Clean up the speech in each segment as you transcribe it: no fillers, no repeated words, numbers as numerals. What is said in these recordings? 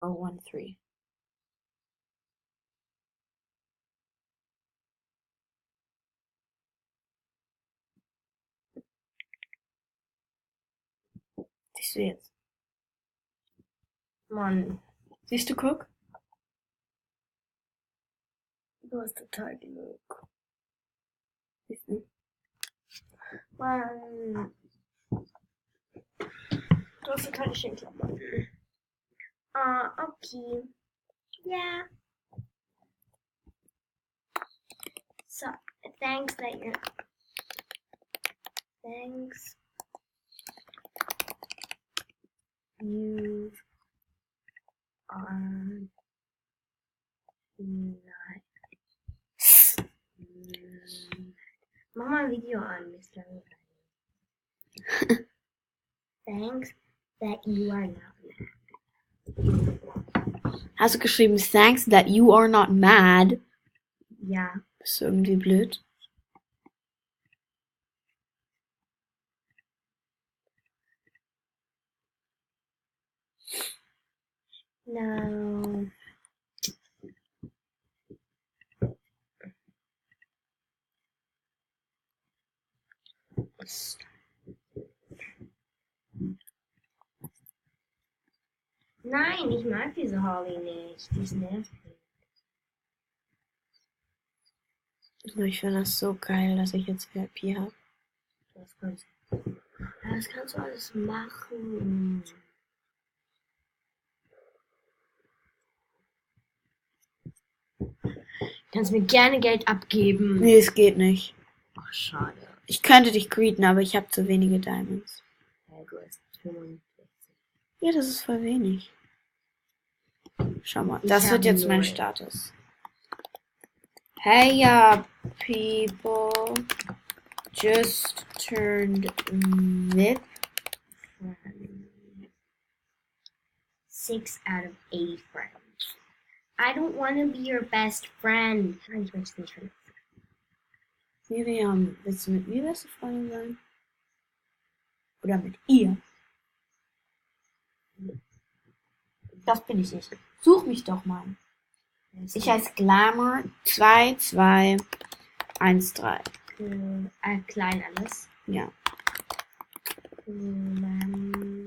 013. Siehst du jetzt? Mann, Siehst du, guck? du hast total Glück. Siehst du? Mann. Du hast total schön Klamotten. Ah, okay. Ja. So, thanks that you're... Thanks. You are not... Mach mal ein Video an, Mr. Thanks that you are not mad. Hast du geschrieben, thanks that you are not mad? Ja. Bist du irgendwie blöd? No. Nein, ich mag diese Holly nicht. Die ist nervig. Ich finde das so geil, dass ich jetzt VIP habe. Das kannst du alles machen. Du kannst mir gerne Geld abgeben. Nee, es geht nicht. Ach, schade. Ich könnte dich greeten, aber ich habe zu wenige Diamonds. Ja, du hast 45. Ja, das ist voll wenig. Schau mal, das wird jetzt mein Status. Hey, ya people. Just turned VIP. 6 out of 8 friends. I don't want to be your best friend. Ich möchte nicht verletzen. Miriam, willst du mit mir beste Freundin sein? Oder mit ihr? Das bin ich nicht. Such mich doch mal. Ich heiße Glamour 2213. Klein alles. Ja. Glamour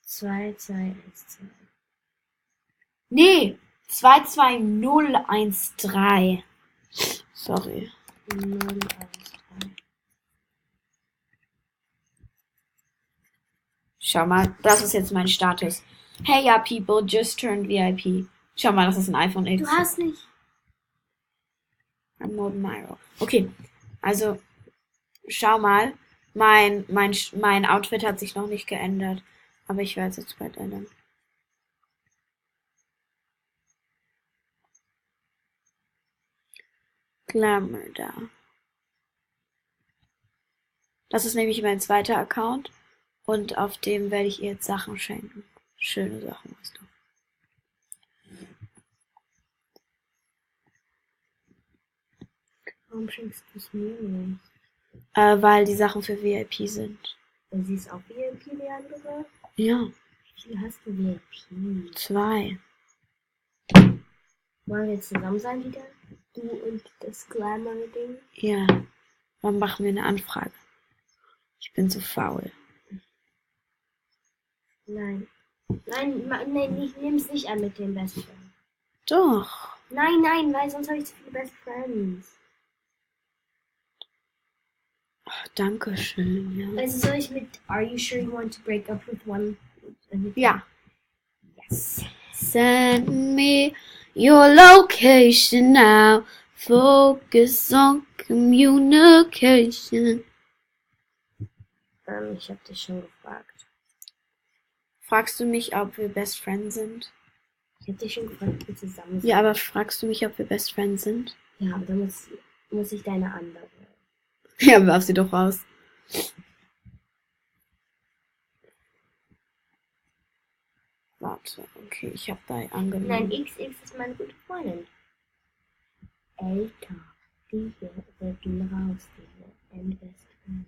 2213. Nee, 22013. Sorry. 013. Schau mal, das ist jetzt mein Status. Hey, ya people, just turned VIP. Schau mal, das ist ein iPhone X. Du hast nicht. Mode Myro. Okay, also schau mal, mein Outfit hat sich noch nicht geändert, aber ich werde es jetzt bald ändern. Glamour da. Das ist nämlich mein zweiter Account und auf dem werde ich ihr jetzt Sachen schenken. Schöne Sachen, weißt du. Warum schenkst du es mir nicht? Weil die Sachen für VIP sind. Sie ist auch VIP, die andere? Ja. Wie viel hast du VIP? 2. Wollen wir jetzt zusammen sein wieder? Du und das Glamour-Ding? Ja. Wann machen wir eine Anfrage? Ich bin zu faul. Nein. Nein, ich nehm's nicht an mit dem Best Friend. Doch. Nein, weil sonst habe ich zu viele Best Friends. Oh, danke schön, ja. Also soll ich mit Are you sure you want to break up with one? Ja. Yes. Send me your location now. Focus on communication. Ich habe dich schon gefragt. Fragst du mich, ob wir Best Friends sind? Ich habe dich schon gefragt, ob wir zusammen sind. Ja, aber fragst du mich, ob wir Best Friends sind? Ja, aber dann muss ich deine andere. Ja, werf sie doch raus. Warte, okay, ich habe da angenommen. Nein, XX ist meine gute Freundin. Elka, die hier wird raus, diese and Best Friend.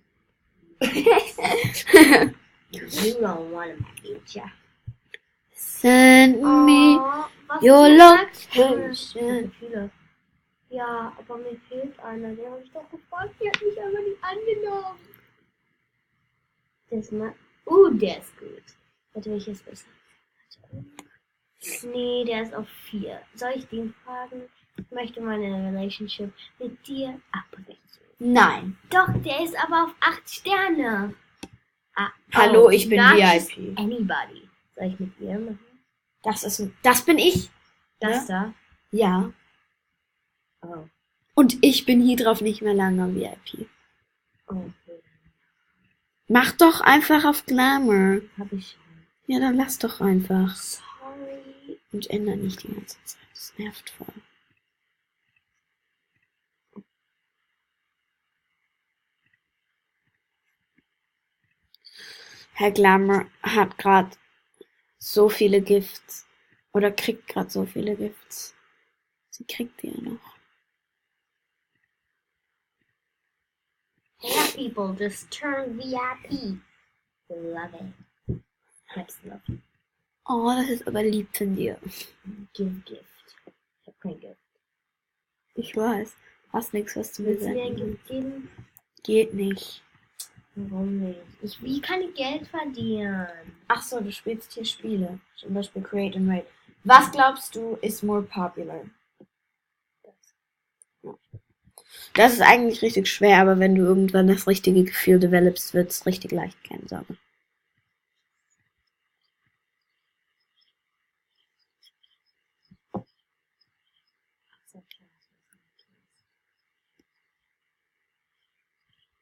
You don't want my future. Send me Was your du sagst? location. Viele. Ja, aber mir fehlt einer. Den habe ich doch gefragt. Die hat mich aber nicht angenommen. Das mal. Der ist gut. Warte, welches ist besser? Nee, der ist auf 4. Soll ich den fragen? Ich möchte meine Relationship mit dir abbrechen. Nein. Doch, der ist aber auf 8 Sterne. Hallo, ich bin not VIP. just anybody. Soll ich mit ihr machen? Das bin ich. Das da? Ja. Oh. Und ich bin hier drauf nicht mehr lange VIP. Okay. Mach doch einfach auf Glamour. Hab ich schon. Ja, dann lass doch einfach. Sorry. Und änder nicht die ganze Zeit. Das nervt voll. Herr Glamour hat gerade so viele Gifts. Oder kriegt gerade so viele Gifts. Sie kriegt die ja noch. Hey people, just turn VIP. Love it. Let's love it. Oh, das ist aber lieb von dir. Give gift. Ich hab kein Gift. Ich weiß. Hast nichts, was du mir Willst du mir ein sagen Gift geben? Geht nicht. Warum nicht? Wie kann ich Geld verdienen? Ach so, du spielst hier Spiele. Zum Beispiel Create and Rate. Was glaubst du ist more popular? Das ist eigentlich richtig schwer, aber wenn du irgendwann das richtige Gefühl developst, wird es richtig leicht, keine Sorge.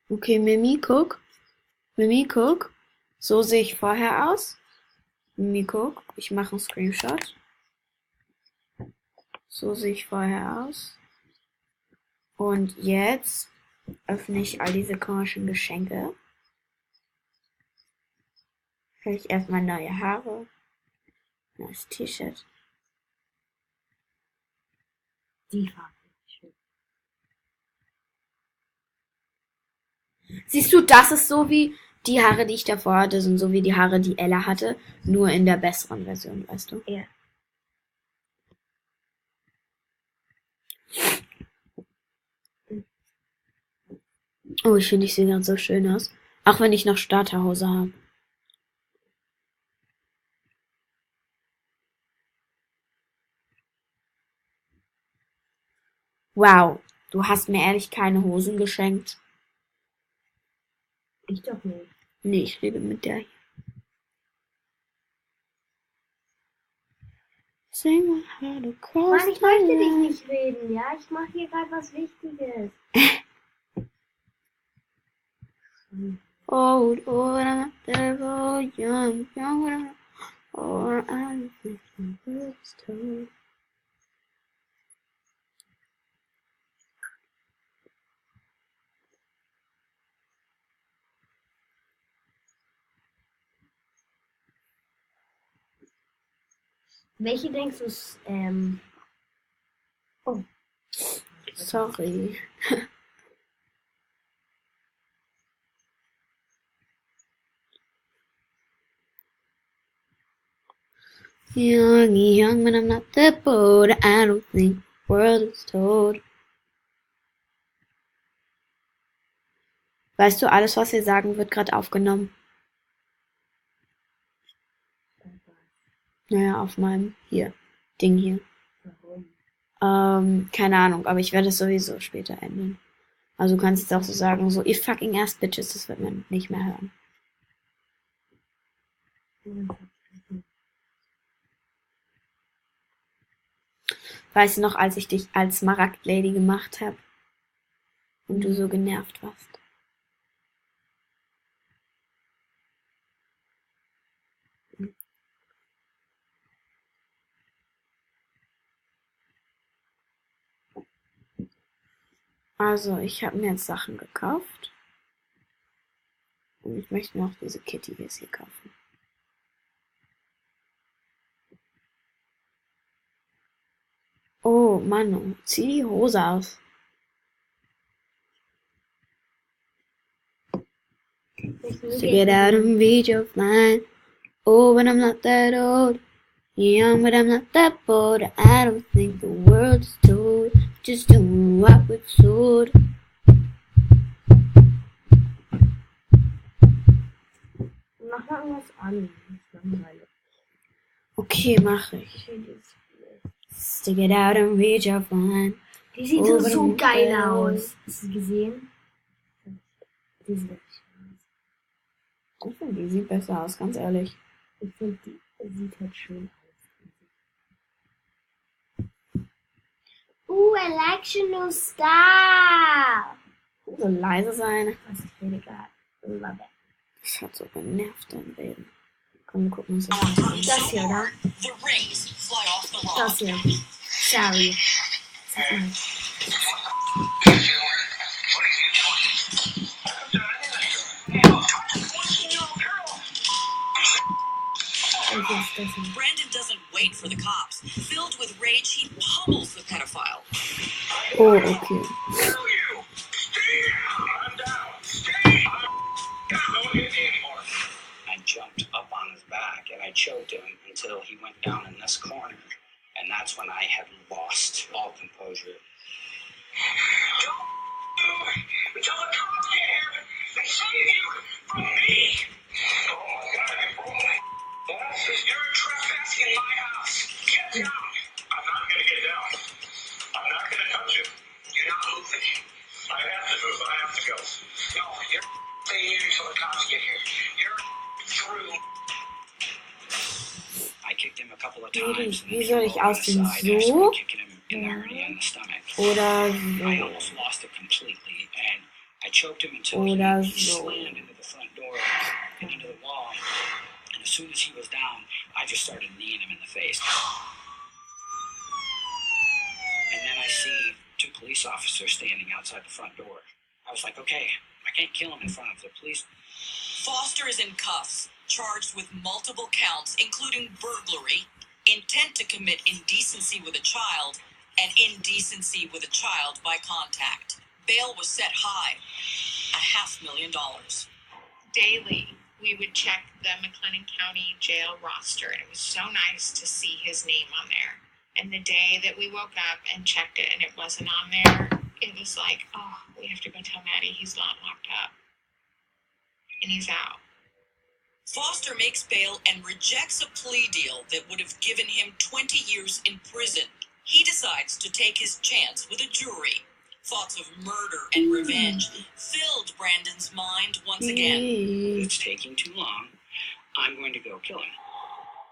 Okay, Mimi, guck. Mimi, guck. So sehe ich vorher aus. Mimi, guck. Ich mache einen Screenshot. So sehe ich vorher aus. Und jetzt öffne ich all diese komischen Geschenke. Kriege ich erstmal neue Haare. Neues T-Shirt. Die Farbe. Siehst du, das ist so wie die Haare, die ich davor hatte, sind so wie die Haare, die Ella hatte, nur in der besseren Version, weißt du? Ja. Oh, ich finde, ich sehe ganz so schön aus. Auch wenn ich noch Starterhose habe. Wow, du hast mir ehrlich keine Hosen geschenkt. Ich doch nicht. Nee, ich rede mit der hier. Sing how to cross Mann, ich the möchte dich line. nicht reden, ja? Ich mache hier gerade was Wichtiges. Old, old, I'm a devil, young, young, or I'm thinking it's told. Welche denkst du ist, Oh. Sorry. Young, but I'm not that bold. I don't think the world is told. Weißt du, alles, was wir sagen, wird gerade aufgenommen. Naja, auf meinem Ding hier. Warum? Keine Ahnung, aber ich werde es sowieso später ändern. Also du kannst jetzt auch so sagen, so, ihr fucking ass bitches, das wird man nicht mehr hören. Weißt du noch, als ich dich als Smaragd-Lady gemacht habe und du so genervt warst? Also, ich habe mir jetzt Sachen gekauft. Und ich möchte noch diese Kitty hier kaufen. Oh, Manu, zieh die Hose aus. To get out and reach your flying. Oh, but I'm not that old. Young, but I'm not that bold. I don't think the world is told. Just doing what we're told. Mach mal irgendwas an. Das ist langweilig. Okay, mache ich. To get out and reach your flying. Die sieht Oh, so but geil I'm aus. Hast du gesehen? Die sieht richtig aus. Ich finde, die sieht besser aus, ganz ehrlich. Ich finde, die sieht halt schön aus. I like your new style. So leise sein. Das ist really geil. Love it. Das hat so genervt, dein Reden. Komm, wir gucken uns das an. Das hier, oder? The rings fly off the lawn. Das hier. Sorry. Sag mal. Das hier. Brandon doesn't wait for the cops. Filled with rage, he pummels the pedophile. Oh, okay. I jumped up on his back and I choked him until he went down in this corner. And that's when I had lost all composure. Until the cops get here, they save you from me. Oh my God, you broke my ass. You're trespassing in my house. Get down. I'm not gonna get down. I'm not gonna touch you. You're not moving. I have to move. I have to go. No, you're staying here until the cops get here. You're through. I kicked him a couple of times. Wie soll ich aussehen? I So? started kicking him in the hernia in the stomach. Oder I so. almost lost it completely, and I choked him until Oder he so. slammed into the front door and into the wall. And as soon as he was down, I just started kneeing him in the face. And then I see two police officers standing outside the front door. I was like, okay, I can't kill him in front of the police. Foster is in cuffs, charged with multiple counts, including burglary, intent to commit indecency with a child, and indecency with a child by contact. Bail was set high, $500,000. Daily, we would check the McLennan County jail roster, and it was so nice to see his name on there. And the day that we woke up and checked it and it wasn't on there, it was like, oh, we have to go tell Maddie he's not locked up. And he's out. Foster makes bail and rejects a plea deal that would have given him 20 years in prison. He decides to take his chance with a jury. Thoughts of murder and revenge filled Brandon's mind once again. It's taking too long. I'm going to go kill him.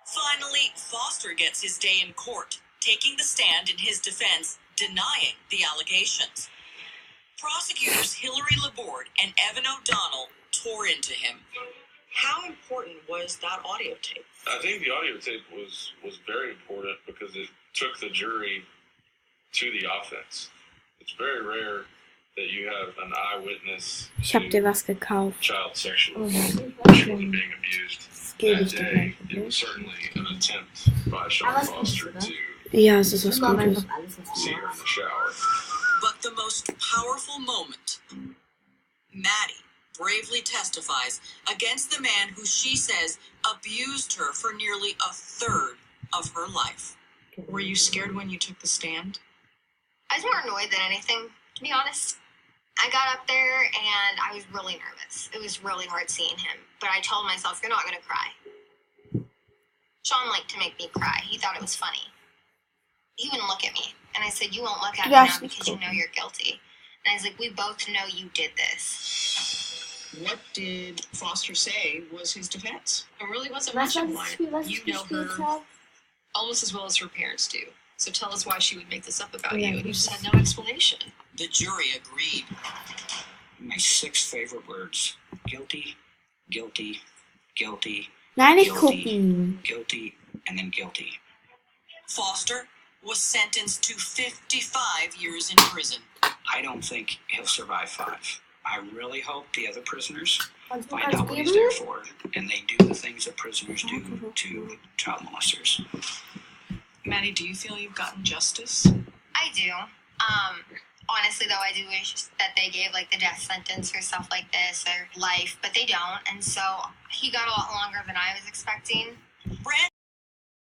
Finally, Foster gets his day in court, taking the stand in his defense, denying the allegations. Prosecutors Hillary Laborde and Evan O'Donnell tore into him. How important was that audio tape? I think the audio tape was very important because it took the jury to the offense. It's very rare that you have an eyewitness Ich hab dir to was gekauft. child sexual Oh, children being abused. Das gebe That ich dir day, gleich. it was certainly an attempt by Sean Aber es Foster ist, oder? to Ja, es ist was Immer Gutes. einfach alles, was see du her in machst. the shower. But the most powerful moment, Maddie bravely testifies against the man who she says abused her for nearly a third of her life. Were you scared when you took the stand? I was more annoyed than anything, to be honest. I got up there and I was really nervous. It was really hard seeing him, but I told myself, you're not going to cry. Sean liked to make me cry. He thought it was funny. He wouldn't look at me. And I said, you won't look at me Ja, now ist nicht because you know you're guilty. And I was like, we both know you did this. What did Foster say was his defense? It really wasn't Was much of das mine. Spiel, was You ich know gespielt her habe? almost as well as her parents do. So tell us why she would make this up about Yeah, you, and you this just had no explanation. The jury agreed. My 6 favorite words: guilty, guilty, guilty, Nein, nicht guilty, gucken. guilty, and then guilty. Foster was sentenced to 55 years in prison. I don't think he'll survive 5. I really hope the other prisoners Kannst du find was out what he's geben? there for, and they do the things that prisoners do to child molesters. Maddie, do you feel you've gotten justice? I do. Honestly, though, I do wish that they gave, like, the death sentence or stuff like this or life, but they don't. And so he got a lot longer than I was expecting. Brand